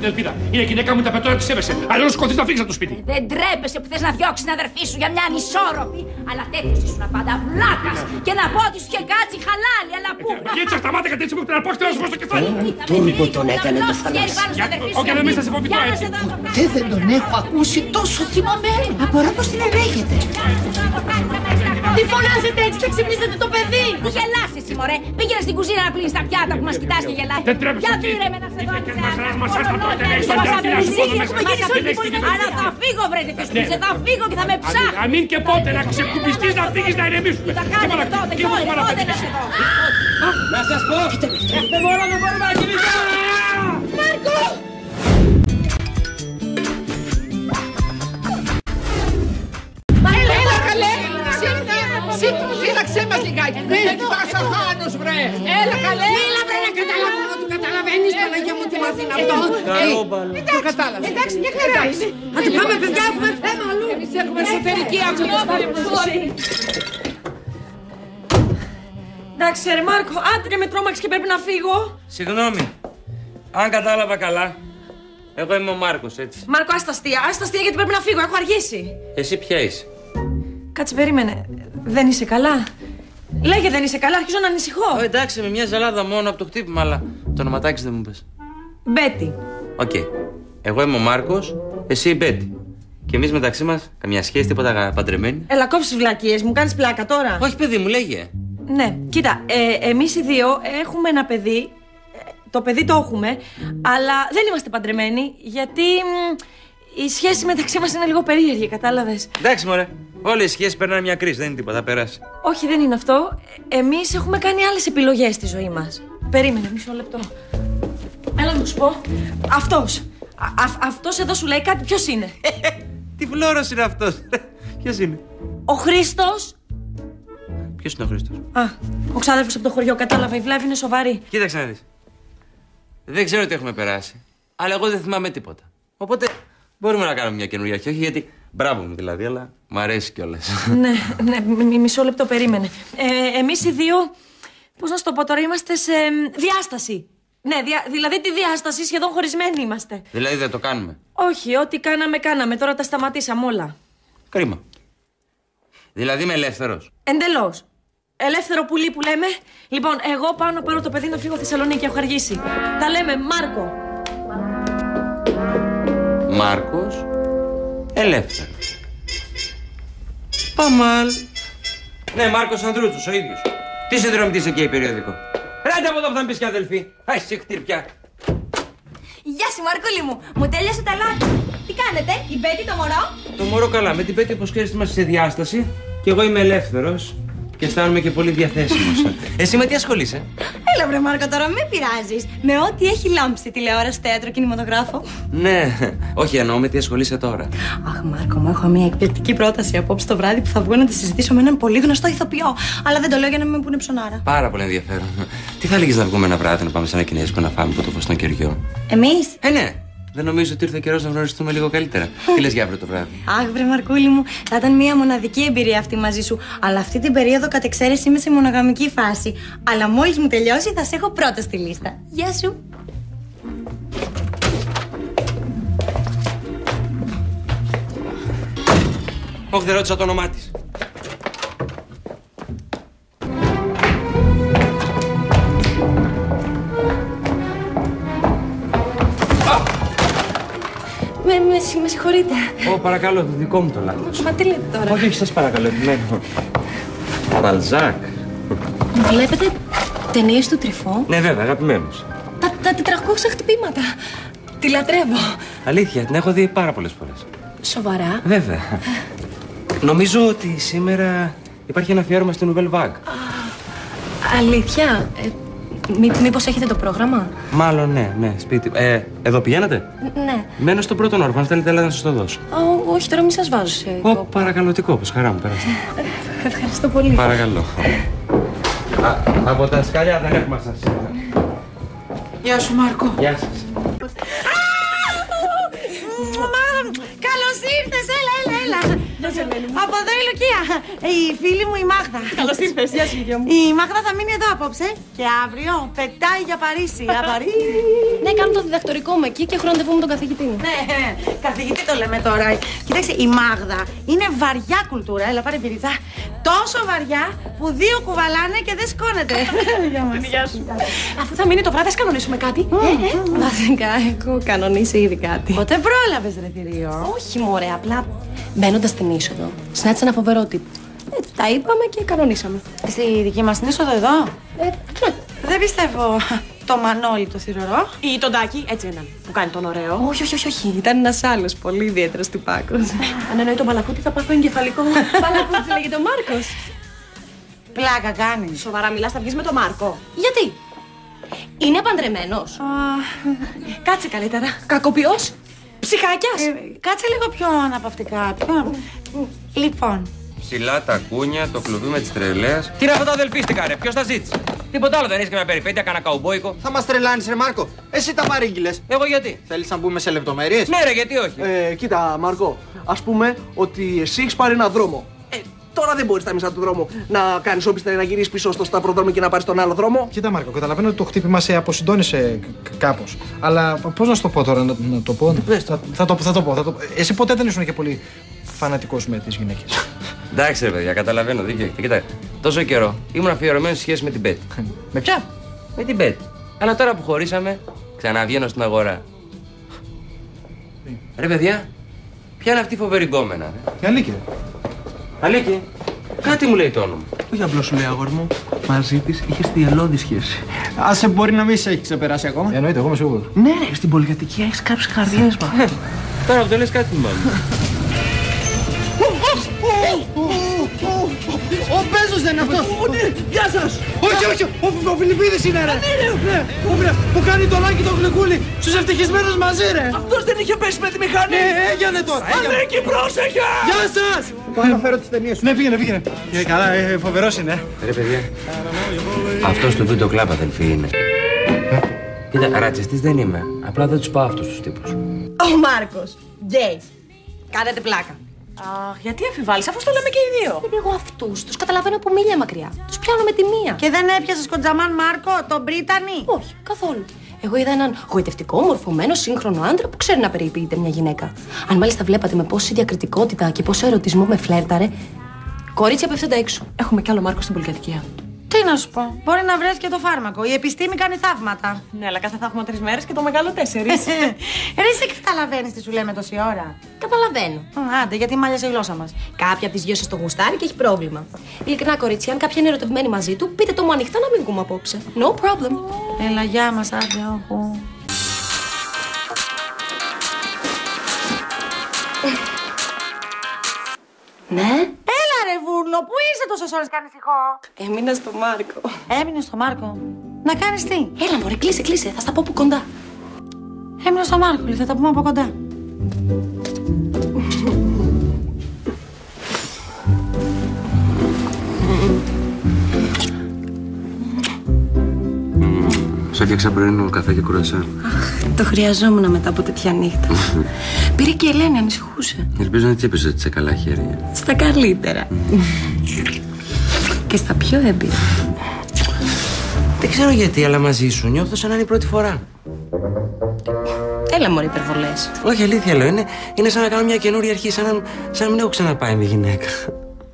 την ελπίδα. Είναι γυναίκα μου, τα πετώνα τη έβεσαι. Αλλιώ σκοτείς να φύγεις από το σπίτι. Δεν τρέπεσαι που θες να διώξεις την αδερφή σου για μια ανισόρροπη. Αλλά τέτοιος ήσουν πάντα βλάκας. Και να πω ότι σου είχε κάτσει χαλάλι, αλλά πού. Γίτσα, σταμάτα και έτσι που την απόκτηνα σου στο κεφάλι. Τούρμπο τον έκανε το Θανάση. Όχι, δεν μη σας υποβητώ έτσι. Ποτέ δεν τον έχω ακούσει τόσο θυμωμένο. Απορώ πως την ελέγχεται. Τι φωνάζετε έτσι, θα ξυπνήσετε το παιδί. Μη γελάσεις εσύ, μωρέ. Πήγαινε στην κουζίνα να πλύνεις τα πιάτα που μας κοιτάς και γελάς. Δεν τρέπεσαι. Για πήρε με να σε δω. Αλλά θα φύγω, βρε τέτοιος κουμπίσε. Θα φύγω και θα με ψάχνει. Αν είναι και πότε να ξεκουμπιστείς να φύγεις να ηρεμήσουμε. Θα κάνουμε τότε και πότε να σε δω. Να σας πω, δεν μπορώ να μπορούμε να κοιμηθούμε. Μάρκο! Έλα καλέ, σύνταξέ μας λιγάκι. Δεν τόσο χάνος βρε. Έλα καλέ. Έλα βρε να καταλάβω, το καταλαβαίνεις Παναγία μου τι μάθει είναι αυτό. Το κατάλαβα. Εντάξει, μια χαρά είναι. Να το πάμε παιδιά, έχουμε θέμα αλλού. Εμείς έχουμε εσωτερική αγωνία. Εντάξει ρε Μάρκο, άντρε με τρόμαξε και πρέπει να φύγω. Συγγνώμη, αν κατάλαβα καλά, εγώ είμαι ο Μάρκος, έτσι. Μάρκο, άστα αστεία γιατί πρέπει να φύγω, έχω αργήσει. Εσύ ποια είσαι? Κάτσε, περίμενε. Δεν είσαι καλά? Λέγε δεν είσαι καλά, αρχίζω να ανησυχώ. Εντάξει, με μια ζαλάδα μόνο από το χτύπημα, αλλά το ονοματάκι δεν μου πες. Μπέτι. Οκ. Εγώ είμαι ο Μάρκος, εσύ η Μπέτι. Και εμείς μεταξύ μας, καμιά σχέση, τίποτα παντρεμένοι. Έλα, κόψεις βλακίες, μου κάνεις πλάκα τώρα. Όχι, παιδί μου, λέγε. Ναι, κοίτα, εμείς οι δύο έχουμε ένα παιδί. Το παιδί το έχουμε, αλλά δεν είμαστε παντρεμένοι, γιατί η σχέση μεταξύ μας είναι λίγο περίεργη, κατάλαβες. Εντάξει, μωρέ. Όλες οι σχέσεις περνάνε μια κρίση, δεν είναι τίποτα, θα περάσει. Όχι, δεν είναι αυτό. Εμείς έχουμε κάνει άλλες επιλογές στη ζωή μας. Περίμενε, μισό λεπτό. Έλα να σου πω. Αυτός εδώ σου λέει κάτι, ποιος είναι? Τι φλόρος είναι αυτός? Ποιος είναι? Ο Χρήστος. Ποιος είναι ο Χρήστος? Ο ξάδερφος από το χωριό, κατάλαβα, η βλάβη είναι σοβαρή. Κοίταξε να δεις. Δεν ξέρω τι έχουμε περάσει, αλλά εγώ δεν θυμάμαι τίποτα. Οπότε μπορούμε να κάνουμε μια καινούργια αρχή, όχι γιατί. Μπράβο μου δηλαδή, αλλά μου αρέσει κιόλας. Ναι, μισό λεπτό, περίμενε. Εμείς οι δύο, πώς να σου το πω τώρα, είμαστε σε διάσταση. Ναι, δηλαδή τη διάσταση σχεδόν χωρισμένοι είμαστε. Δηλαδή δεν το κάνουμε? Όχι, ό,τι κάναμε, τώρα τα σταματήσαμε όλα. Κρίμα. Δηλαδή είμαι ελεύθερος? Εντελώς. Ελεύθερο πουλί που λέμε. Λοιπόν, εγώ πάω να πάρω το παιδί να φύγω Θεσσαλονίκη, έχω αργήσει. Τα λέμε, Μάρκο. Μάρκος, ελεύθερος. Παμάλ. Ναι, Μάρκος Ανδρούτσος, ο ίδιος. Τι συνδρομητής εκεί, περιοδικό. Ράντε από εδώ που θα μου πεις και αδελφή. Αι, σε χτύρπια. Γεια σου Μαρκούλη μου, μου τέλειωσε τα λάθη. Τι κάνετε, η Μπέτη το μωρό? Το μωρό καλά, με την Μπέτη όπως ξέρεις είμαστε σε διάσταση. Και εγώ είμαι ελεύθερος. Και αισθάνομαι και πολύ διαθέσιμος. Εσύ με τι ασχολείσαι? Έλα βρε Μάρκο, τώρα με πειράζεις. Με ό,τι έχει λάμψει, τηλεόραση, θέατρο, κινηματογράφο. Ναι, όχι εννοώ με τι ασχολείσαι τώρα. Αχ Μάρκο, μου έχω μια εκπληκτική πρόταση απόψε το βράδυ που θα βγω να τη συζητήσω με έναν πολύ γνωστό ηθοποιό. Αλλά δεν το λέω για να μην με πούνε ψωνάρα. Πάρα πολύ ενδιαφέρον. Τι θα έλεγες να βγούμε ένα βράδυ να πάμε σε ένα κινέζικο να φάμε από το φως στον κεριό? Εμείς? Ναι. Δεν νομίζω ότι ήρθε ο καιρός να γνωριστούμε λίγο καλύτερα. Τι λες για αύριο το βράδυ? Αχ, βρε Μαρκούλη μου, θα ήταν μια μοναδική εμπειρία αυτή μαζί σου. Αλλά αυτή την περίοδο κατ' εξαίρεση είμαι σε μονογαμική φάση. Αλλά μόλις μου τελειώσει θα σε έχω πρώτα στη λίστα. Γεια σου. Όχι, δεν ρώτησα το όνομά της. Με συγχωρείτε. Παρακαλώ, το δικό μου το λάθος. Μα τι λέτε τώρα? Όχι, σας παρακαλώ, επιμένω. Μπαλζάκ. Βλέπετε ταινίες του Τρυφό? Ναι, βέβαια, αγαπημένος. Τα 400 χτυπήματα. Τη λατρεύω. Αλήθεια, την έχω δει πάρα πολλές φορές. Σοβαρά? Βέβαια. Νομίζω ότι σήμερα υπάρχει ένα αφιέρωμα στην Nouvelle Vague. Αλήθεια? Μήπως έχετε το πρόγραμμα? Μάλλον ναι, σπίτι. Εδώ πηγαίνετε? Ναι. Μένω στον πρώτον όροφο, αν θέλετε, να σας το δώσω. Όχι, τώρα μη σας βάζω σε... Παρακαλωτικό, πως χαρά μου, περάστε. Ευχαριστώ πολύ. Παρακαλώ. Από τα σκαλιά δεν έχουμε σας. Γεια σου Μάρκο. Γεια σας. Καλώς ήρθες, έλα. Από εδώ η Λουκία. Η φίλη μου η Μάγδα. Καλώς ήρθες, γεια σου, γεια μου. Η Μάγδα θα μείνει εδώ απόψε. Και αύριο πετάει για Παρίσι. Ναι, κάνω το διδακτορικό μου εκεί και έχω ραντεβού με τον καθηγητή μου. Ναι, καθηγητή το λέμε τώρα. Κοίταξε, η Μάγδα είναι βαριά κουλτούρα. Έλα, πάρε πυρίτσα. Τόσο βαριά που δύο κουβαλάνε και δεν σηκώνεται. Γεια σου. Αφού θα μείνει το βράδυ, ας κανονίσουμε κάτι. Βασικά, έχω κανονίσει ήδη κάτι. Ποτέ πρόλαβες, ρε θηρίο. Όχι, μωρέ, απλά μπαίνοντας στην είσοδο, συνάντησα ένα φοβερό τύπο. Τα είπαμε και κανονίσαμε. Στη δική μας την είσοδο εδώ. Ναι. Δεν πιστεύω το Μανώλη το θηρορό. Ή τον Τάκη, έτσι έναν που κάνει τον ωραίο. Όχι. Ήταν ένας άλλος πολύ ιδιαίτερος τυπάκος. Αν εννοεί τον Παλαφούτη, θα πάθω εγκεφαλικό. Παλαφούτης λέγεται ο Μάρκος. Πλάκα κάνεις. Σοβαρά μιλάς, θα βγεις με τον Μάρκο. Γιατί? Είναι παντρεμένος. Κάτσε καλύτερα. Κακοποιός. Ψυχάκιας. Κάτσε λίγο πιο αναπαυτικά. Λοιπόν. Ψηλά τα κούνια, το κλουβί με τις τρελές. Τι είναι αυτό τα αδελφίστηκα, ρε, ποιος τα ζήτησε? Τίποτα άλλο δεν είσαι και με περιπέτεια, κάνα καουμπόικο. Θα μας τρελάνεις, ρε Μάρκο. Εσύ τα παρήγγειλες. Εγώ γιατί? Θέλεις να μπούμε σε λεπτομέρειες? Ναι, ρε, γιατί όχι? Κοίτα, Μάρκο, ας πούμε ότι εσύ έχεις πάρει έναν δρόμο. Τώρα δεν μπορείς στα μισά του δρόμου να κάνεις όπισθεν να γυρίσεις πίσω στο σταυροδρόμο και να πάρεις τον άλλο δρόμο. Κοίτα, Μάρκο, καταλαβαίνω ότι το χτύπημα σε αποσυντώνησε κάπως. Αλλά πώς να σου το πω τώρα, να το πω. Θα το πω. Εσύ ποτέ δεν ήσουν και πολύ φανατικός με τις γυναίκες. Εντάξει, ρε παιδιά, καταλαβαίνω, δίκιο έχετε. Κοίτα, τόσο καιρό ήμουν αφιερωμένος στη σχέση με την Πέτ. Με ποια? Με την Πέτ. Αλλά τώρα που χωρίσαμε, ξαναβγαίνω στην αγορά. Ρε παιδιά, ποια είναι αυτή η φοβερή γκόμενα, ρε? Η Αλίκη. Αλίκη, κάτι μου λέει το όνομα. Όχι απλώς σου λέει, αγόρι μου, μαζί της είχες θυελλώδη σχέση. Άσε, μπορεί να μην σε έχει ξεπεράσει ακόμα. Εννοείται, εγώ είμαι σίγουρος. Ναι, ρε, στην πολυκατοικία έχεις κάψει καρδιές μα. Τώρα που το λες κάτι θυμάμαι. Ο Μπέζος δεν είναι αυτός. Γεια σας! Όχι, ο Φιλιππίδης είναι, ρε. Ναι, που κάνει το λάκι το γλυκούλι στους ευτυχισμένους μαζί, ρε. Αυτός δεν είχε πέσει με τη μηχανή! Έγινε τώρα. Αλέκη, πρόσεχε! Γεια σας. Πάω να φέρω τις ταινίες σου. Ναι, πήγαινε. Καλά, φοβερός είναι. Ρε παιδιά, αυτός του βίντεο κλαμπ αδελφή είναι. Κοίτα, ρατσιστής δεν είμαι. Απλά δεν τους πάω αυτούς τους τύπους. Ο Μάρκος. Γκέι. Κάνετε πλάκα. Αχ, γιατί αφιβάλλεις, αφού το λέμε και οι δύο. Εγώ αυτούς τους καταλαβαίνω από μίλια μακριά. Τους πιάνω με τη μία. Και δεν έπιασες κοντζαμάν Μάρκο, τον Μπρίτανη. Όχι, καθόλου. Εγώ είδα έναν γοητευτικό, μορφωμένο, σύγχρονο άντρα που ξέρει να περιποιείται μια γυναίκα. Αν μάλιστα βλέπατε με πόση διακριτικότητα και πόσο ερωτισμό με φλέρταρε, κορίτσια πέφτοντα έξω. Έχουμε κι άλλο Μάρκο στην πολυκατοικία. Τι να σου πω, μπορεί να βρες και το φάρμακο. Η επιστήμη κάνει θαύματα. Ναι, αλλά κάθε θαύμα 3 μέρες και το μεγάλο 4. Ρε, εσύ καταλαβαίνεις τι σου λέμε τόση ώρα. Καταλαβαίνω. Άντε, γιατί μάλιασε η γλώσσα μας. Κάποια από τις δυο σας το γουστάρει και έχει πρόβλημα. Ειλικρινά, κορίτσια, αν κάποια είναι ερωτευμένη μαζί του, πείτε το μου ανοιχτά να μην βγούμε απόψε. No problem. Έλα, γεια μας, άντε, όχου. Ναι. Έλα, ρε βούρνο, πού είσαι τόσες ώρες, κάνεις ηχό. Έμεινα στο Μάρκο. Έμεινε στο Μάρκο. Να κάνεις τι. Έλα, μωρέ, κλείσε. Θα στα πω από κοντά. Έμεινε στο Μάρκο, θα τα πούμε από κοντά. Σου έφτιαξα πρωινό καφέ και κουρασάν. Αχ, το χρειαζόμουν μετά από τέτοια νύχτα. Πήρε και η Ελένη, ανησυχούσε. Ελπίζω να τσίπησε ότι είσαι καλά χέρια. Στα καλύτερα. Και στα πιο έμπειρα. Δεν ξέρω γιατί, αλλά μαζί σου νιώθω σαν να είναι η πρώτη φορά. Έλα, μωρέ, υπερβολές. Όχι, αλήθεια λέω. Είναι σαν να κάνω μια καινούρια αρχή, σαν να μην έχω ξαναπάει με γυναίκα.